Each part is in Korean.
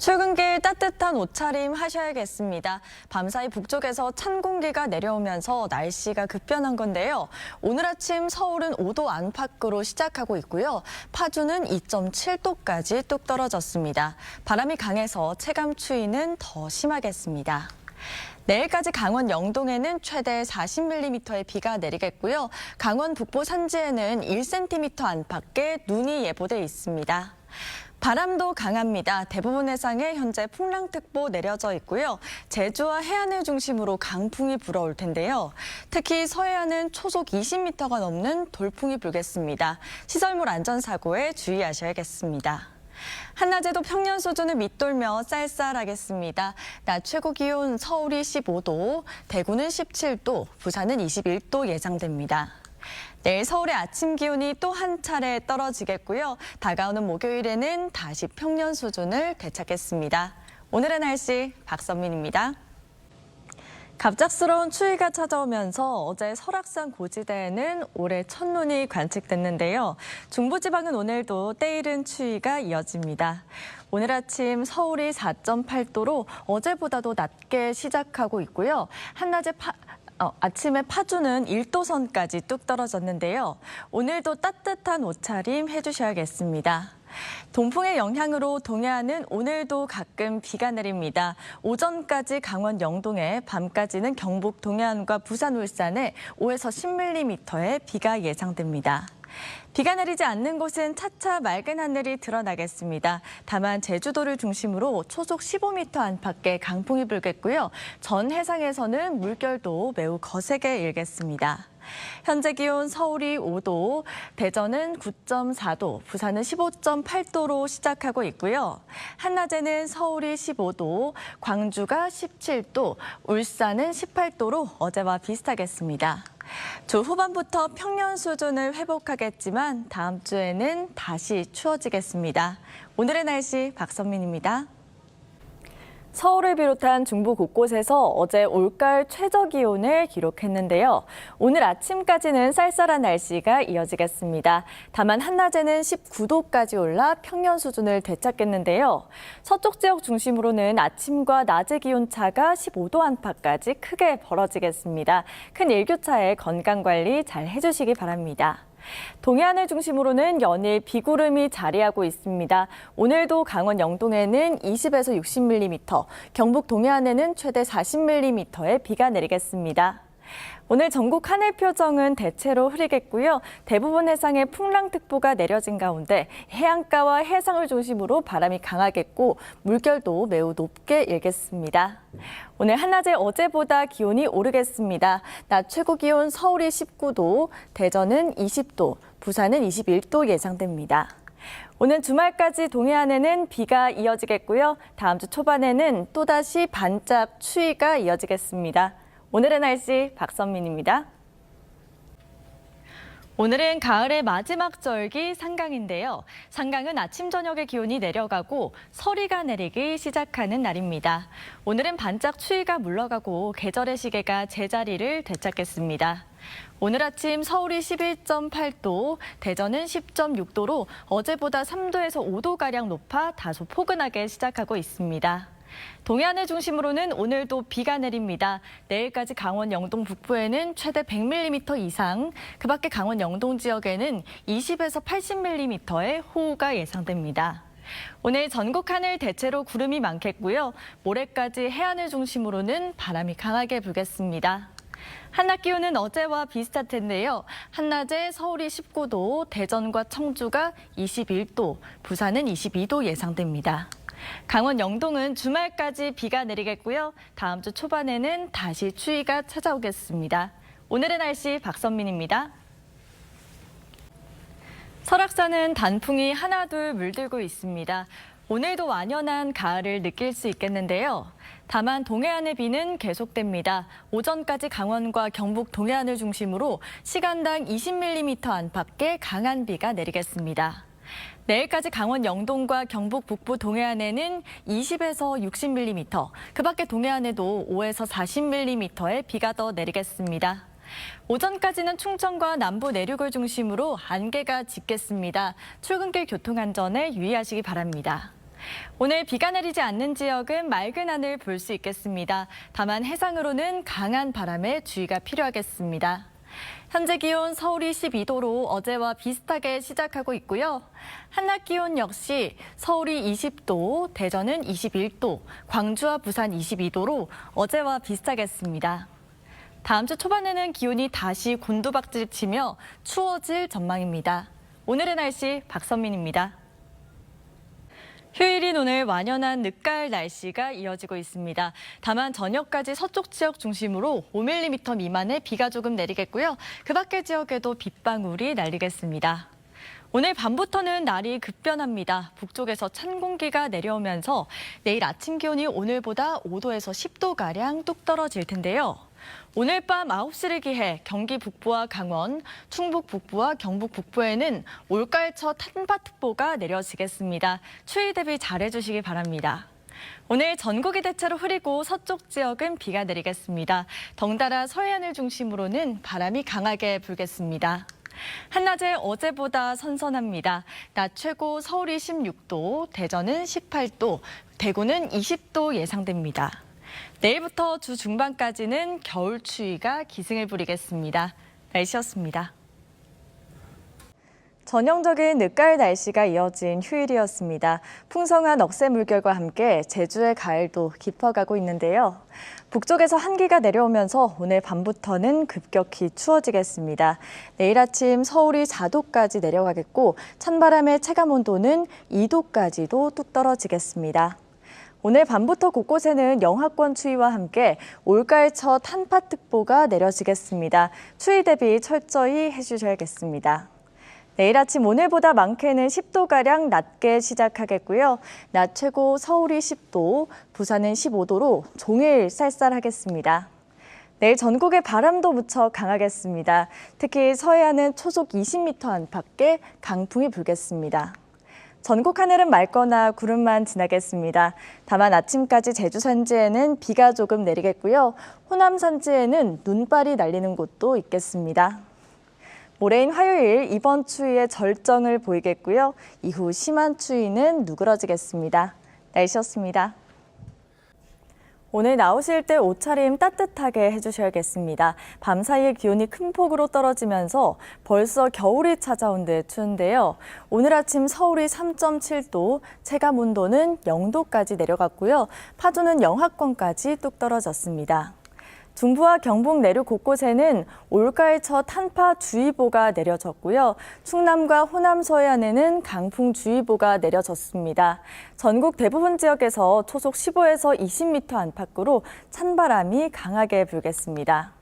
출근길 따뜻한 옷차림 하셔야겠습니다. 밤사이 북쪽에서 찬 공기가 내려오면서 날씨가 급변한 건데요. 오늘 아침 서울은 5도 안팎으로 시작하고 있고요. 파주는 2.7도까지 뚝 떨어졌습니다. 바람이 강해서 체감 추위는 더 심하겠습니다. 내일까지 강원 영동에는 최대 40mm의 비가 내리겠고요. 강원 북부 산지에는 1cm 안팎의 눈이 예보돼 있습니다. 바람도 강합니다. 대부분 해상에 현재 풍랑특보 내려져 있고요. 제주와 해안을 중심으로 강풍이 불어올 텐데요. 특히 서해안은 초속 20m가 넘는 돌풍이 불겠습니다. 시설물 안전사고에 주의하셔야겠습니다. 한낮에도 평년 수준을 밑돌며 쌀쌀하겠습니다. 낮 최고 기온 서울이 15도, 대구는 17도, 부산은 21도 예상됩니다. 내일 서울의 아침 기온이 또 한 차례 떨어지겠고요. 다가오는 목요일에는 다시 평년 수준을 되찾겠습니다. 오늘의 날씨 박선민입니다. 갑작스러운 추위가 찾아오면서 어제 설악산 고지대에는 올해 첫눈이 관측됐는데요. 중부지방은 오늘도 때이른 추위가 이어집니다. 오늘 아침 서울이 4.8도로 어제보다도 낮게 시작하고 있고요. 한낮에 아침에 파주는 1도선까지 뚝 떨어졌는데요. 오늘도 따뜻한 옷차림 해주셔야겠습니다. 동풍의 영향으로 동해안은 오늘도 가끔 비가 내립니다. 오전까지 강원 영동에, 밤까지는 경북 동해안과 부산, 울산에 5에서 10mm의 비가 예상됩니다. 비가 내리지 않는 곳은 차차 맑은 하늘이 드러나겠습니다. 다만 제주도를 중심으로 초속 15m 안팎의 강풍이 불겠고요. 전 해상에서는 물결도 매우 거세게 일겠습니다. 현재 기온 서울이 5도, 대전은 9.4도, 부산은 15.8도로 시작하고 있고요. 한낮에는 서울이 15도, 광주가 17도, 울산은 18도로 어제와 비슷하겠습니다. 주 후반부터 평년 수준을 회복하겠지만 다음 주에는 다시 추워지겠습니다. 오늘의 날씨 박선민입니다. 서울을 비롯한 중부 곳곳에서 어제 올가을 최저 기온을 기록했는데요. 오늘 아침까지는 쌀쌀한 날씨가 이어지겠습니다. 다만 한낮에는 19도까지 올라 평년 수준을 되찾겠는데요. 서쪽 지역 중심으로는 아침과 낮의 기온차가 15도 안팎까지 크게 벌어지겠습니다. 큰 일교차에 건강관리 잘 해주시기 바랍니다. 동해안을 중심으로는 연일 비구름이 자리하고 있습니다. 오늘도 강원 영동에는 20에서 60mm, 경북 동해안에는 최대 40mm의 비가 내리겠습니다. 오늘 전국 하늘 표정은 대체로 흐리겠고요. 대부분 해상에 풍랑특보가 내려진 가운데 해안가와 해상을 중심으로 바람이 강하겠고 물결도 매우 높게 일겠습니다. 오늘 한낮에 어제보다 기온이 오르겠습니다. 낮 최고 기온 서울이 19도, 대전은 20도, 부산은 21도 예상됩니다. 오늘 주말까지 동해안에는 비가 이어지겠고요. 다음 주 초반에는 또다시 반짝 추위가 이어지겠습니다. 오늘의 날씨 박선민입니다. 오늘은 가을의 마지막 절기 상강인데요. 상강은 아침 저녁의 기온이 내려가고 서리가 내리기 시작하는 날입니다. 오늘은 반짝 추위가 물러가고 계절의 시계가 제자리를 되찾겠습니다. 오늘 아침 서울이 11.8도, 대전은 10.6도로 어제보다 3도에서 5도가량 높아 다소 포근하게 시작하고 있습니다. 동해안을 중심으로는 오늘도 비가 내립니다. 내일까지 강원 영동 북부에는 최대 100mm 이상, 그 밖에 강원 영동 지역에는 20에서 80mm의 호우가 예상됩니다. 오늘 전국 하늘 대체로 구름이 많겠고요. 모레까지 해안을 중심으로는 바람이 강하게 불겠습니다. 한낮 기온은 어제와 비슷할 텐데요. 한낮에 서울이 19도, 대전과 청주가 21도, 부산은 22도 예상됩니다. 강원 영동은 주말까지 비가 내리겠고요. 다음 주 초반에는 다시 추위가 찾아오겠습니다. 오늘의 날씨 박선민입니다. 설악산은 단풍이 하나둘 물들고 있습니다. 오늘도 완연한 가을을 느낄 수 있겠는데요. 다만 동해안의 비는 계속됩니다. 오전까지 강원과 경북 동해안을 중심으로 시간당 20mm 안팎의 강한 비가 내리겠습니다. 내일까지 강원 영동과 경북 북부 동해안에는 20에서 60mm, 그 밖에 동해안에도 5에서 40mm의 비가 더 내리겠습니다. 오전까지는 충청과 남부 내륙을 중심으로 안개가 짙겠습니다. 출근길 교통안전에 유의하시기 바랍니다. 오늘 비가 내리지 않는 지역은 맑은 하늘 볼 수 있겠습니다. 다만 해상으로는 강한 바람에 주의가 필요하겠습니다. 현재 기온 서울이 12도로 어제와 비슷하게 시작하고 있고요. 한낮 기온 역시 서울이 20도, 대전은 21도, 광주와 부산 22도로 어제와 비슷하겠습니다. 다음 주 초반에는 기온이 다시 곤두박질 치며 추워질 전망입니다. 오늘의 날씨 박선민입니다. 휴일인 오늘 완연한 늦가을 날씨가 이어지고 있습니다. 다만 저녁까지 서쪽 지역 중심으로 5mm 미만의 비가 조금 내리겠고요. 그 밖의 지역에도 빗방울이 날리겠습니다. 오늘 밤부터는 날이 급변합니다. 북쪽에서 찬 공기가 내려오면서 내일 아침 기온이 오늘보다 5도에서 10도가량 뚝 떨어질 텐데요. 오늘 밤 9시를 기해 경기 북부와 강원, 충북 북부와 경북 북부에는 올가을 첫 한파특보가 내려지겠습니다. 추위 대비 잘해주시기 바랍니다. 오늘 전국이 대체로 흐리고 서쪽 지역은 비가 내리겠습니다. 덩달아 서해안을 중심으로는 바람이 강하게 불겠습니다. 한낮에 어제보다 선선합니다. 낮 최고 서울이 16도, 대전은 18도, 대구는 20도 예상됩니다. 내일부터 주 중반까지는 겨울 추위가 기승을 부리겠습니다. 날씨였습니다. 전형적인 늦가을 날씨가 이어진 휴일이었습니다. 풍성한 억새 물결과 함께 제주의 가을도 깊어가고 있는데요. 북쪽에서 한기가 내려오면서 오늘 밤부터는 급격히 추워지겠습니다. 내일 아침 서울이 4도까지 내려가겠고 찬바람의 체감온도는 2도까지도 뚝 떨어지겠습니다. 오늘 밤부터 곳곳에는 영하권 추위와 함께 올가을 첫 한파특보가 내려지겠습니다. 추위 대비 철저히 해주셔야겠습니다. 내일 아침 오늘보다 많게는 10도가량 낮게 시작하겠고요. 낮 최고 서울이 10도, 부산은 15도로 종일 쌀쌀하겠습니다. 내일 전국에 바람도 무척 강하겠습니다. 특히 서해안은 초속 20m 안팎의 강풍이 불겠습니다. 전국 하늘은 맑거나 구름만 지나겠습니다. 다만 아침까지 제주 산지에는 비가 조금 내리겠고요. 호남 산지에는 눈발이 날리는 곳도 있겠습니다. 모레인 화요일 이번 추위의 절정을 보이겠고요. 이후 심한 추위는 누그러지겠습니다. 날씨였습니다. 오늘 나오실 때 옷차림 따뜻하게 해주셔야겠습니다. 밤사이에 기온이 큰 폭으로 떨어지면서 벌써 겨울이 찾아온 듯 추운데요. 오늘 아침 서울이 3.7도, 체감온도는 0도까지 내려갔고요. 파주는 영하권까지 뚝 떨어졌습니다. 중부와 경북 내륙 곳곳에는 올가을 첫 한파주의보가 내려졌고요. 충남과 호남 서해안에는 강풍주의보가 내려졌습니다. 전국 대부분 지역에서 초속 15에서 20m 안팎으로 찬바람이 강하게 불겠습니다.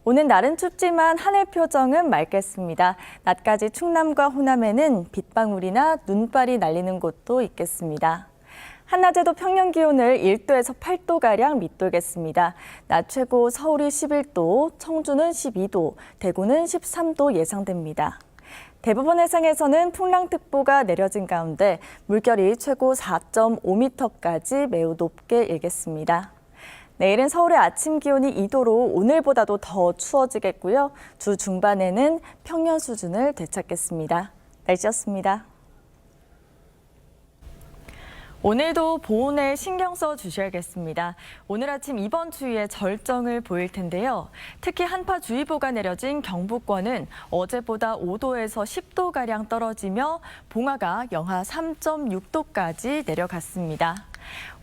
오늘 날은 춥지만 하늘 표정은 맑겠습니다. 낮까지 충남과 호남에는 빗방울이나 눈발이 날리는 곳도 있겠습니다. 한낮에도 평년 기온을 1도에서 8도가량 밑돌겠습니다. 낮 최고 서울이 11도, 청주는 12도, 대구는 13도 예상됩니다. 대부분 해상에서는 풍랑특보가 내려진 가운데 물결이 최고 4.5m까지 매우 높게 일겠습니다. 내일은 서울의 아침 기온이 2도로 오늘보다도 더 추워지겠고요. 주 중반에는 평년 수준을 되찾겠습니다. 날씨였습니다. 오늘도 보온에 신경 써 주셔야겠습니다. 오늘 아침 이번 추위의 절정을 보일 텐데요. 특히 한파주의보가 내려진 경북권은 어제보다 5도에서 10도가량 떨어지며 봉화가 영하 3.6도까지 내려갔습니다.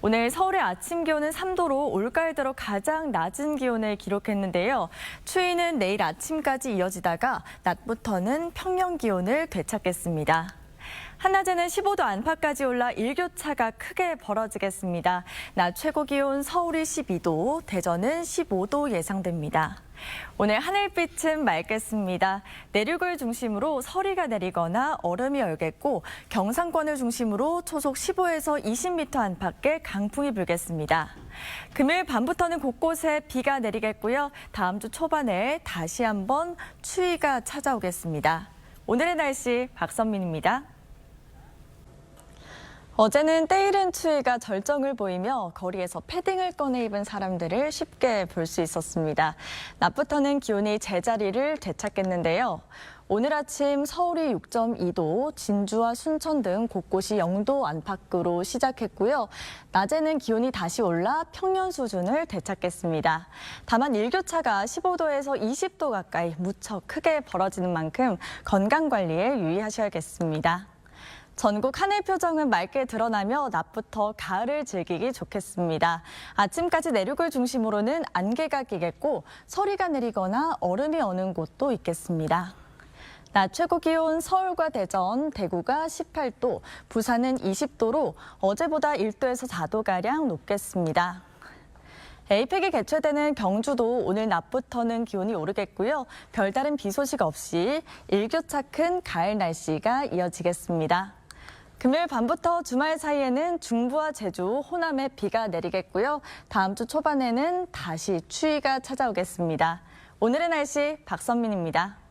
오늘 서울의 아침 기온은 3도로 올가을 들어 가장 낮은 기온을 기록했는데요. 추위는 내일 아침까지 이어지다가 낮부터는 평년 기온을 되찾겠습니다. 한낮에는 15도 안팎까지 올라 일교차가 크게 벌어지겠습니다. 낮 최고 기온 서울이 12도, 대전은 15도 예상됩니다. 오늘 하늘빛은 맑겠습니다. 내륙을 중심으로 서리가 내리거나 얼음이 얼겠고 경상권을 중심으로 초속 15에서 20m 안팎의 강풍이 불겠습니다. 금요일 밤부터는 곳곳에 비가 내리겠고요. 다음 주 초반에 다시 한번 추위가 찾아오겠습니다. 오늘의 날씨 박선민입니다. 어제는 때이른 추위가 절정을 보이며 거리에서 패딩을 꺼내 입은 사람들을 쉽게 볼 수 있었습니다. 낮부터는 기온이 제자리를 되찾겠는데요. 오늘 아침 서울이 6.2도, 진주와 순천 등 곳곳이 0도 안팎으로 시작했고요. 낮에는 기온이 다시 올라 평년 수준을 되찾겠습니다. 다만 일교차가 15도에서 20도 가까이 무척 크게 벌어지는 만큼 건강 관리에 유의하셔야겠습니다. 전국 하늘 표정은 맑게 드러나며 낮부터 가을을 즐기기 좋겠습니다. 아침까지 내륙을 중심으로는 안개가 끼겠고 서리가 내리거나 얼음이 어는 곳도 있겠습니다. 낮 최고 기온 서울과 대전, 대구가 18도, 부산은 20도로 어제보다 1도에서 4도가량 높겠습니다. 에이펙이 개최되는 경주도 오늘 낮부터는 기온이 오르겠고요. 별다른 비 소식 없이 일교차 큰 가을 날씨가 이어지겠습니다. 금요일 밤부터 주말 사이에는 중부와 제주, 호남에 비가 내리겠고요. 다음 주 초반에는 다시 추위가 찾아오겠습니다. 오늘의 날씨 박선민입니다.